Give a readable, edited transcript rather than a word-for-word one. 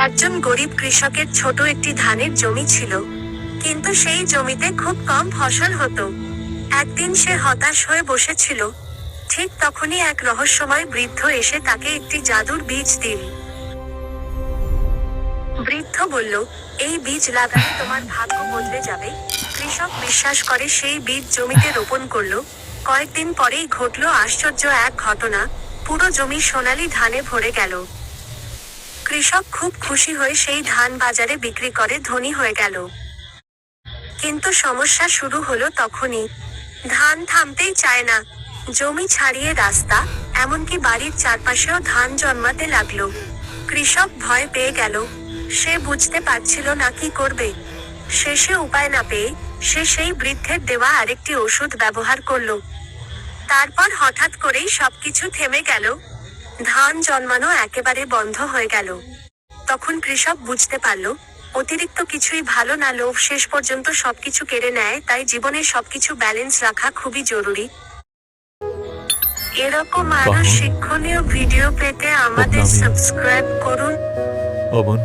একজন গরিব কৃষকের ছোট একটি ধানের জমি ছিল, কিন্তু সেই জমিতে খুব কম ফসল হতো। একদিন সে হতাশ হয়ে বসেছিল। ঠিক তখনই এক রহস্যময় বৃদ্ধ এসে তাকে একটি জাদুর বীজ দিল। বৃদ্ধ বলল, এই বীজ লাগালে তোমার ভাগ্য বদলে যাবে। কৃষক বিশ্বাস করে সেই বীজ জমিতে রোপণ করলো। কয়েকদিন পরেই ঘটল আশ্চর্য এক ঘটনা। পুরো জমি সোনালী ধানে ভরে গেল। কৃষক খুব খুশি হয়ে সেই ধান বাজারে বিক্রি করে ধনী হয়ে গেল। কিন্তু সমস্যা শুরু হলো তখনই। ধান থামতেই চায় না। জমি ছাড়িয়ে রাস্তা, এমনকি বাড়ির চারপাশেও ধান জন্মাতে লাগলো। কৃষক ভয় পেয়ে গেল। সে বুঝতে পারছিল না কি করবে। শেষে উপায় না পেয়ে সে সেই বৃদ্ধের দেওয়া আরেকটি ওষুধ ব্যবহার করলো। তারপর হঠাৎ করেই সবকিছু থেমে গেল। ধান জন্মানো একেবারে বন্ধ হয়ে গেল। তখন কৃষক বুঝতে পারল, অতিরিক্ত কিছুই ভালো না। লোভ শেষ পর্যন্ত সবকিছু কেড়ে নেয়। তাই জীবনে সবকিছু ব্যালেন্স রাখা খুবই জরুরি। এরকম আরো শিক্ষণীয় ভিডিও পেতে আমাদের সাবস্ক্রাইব করুন। ও বোন,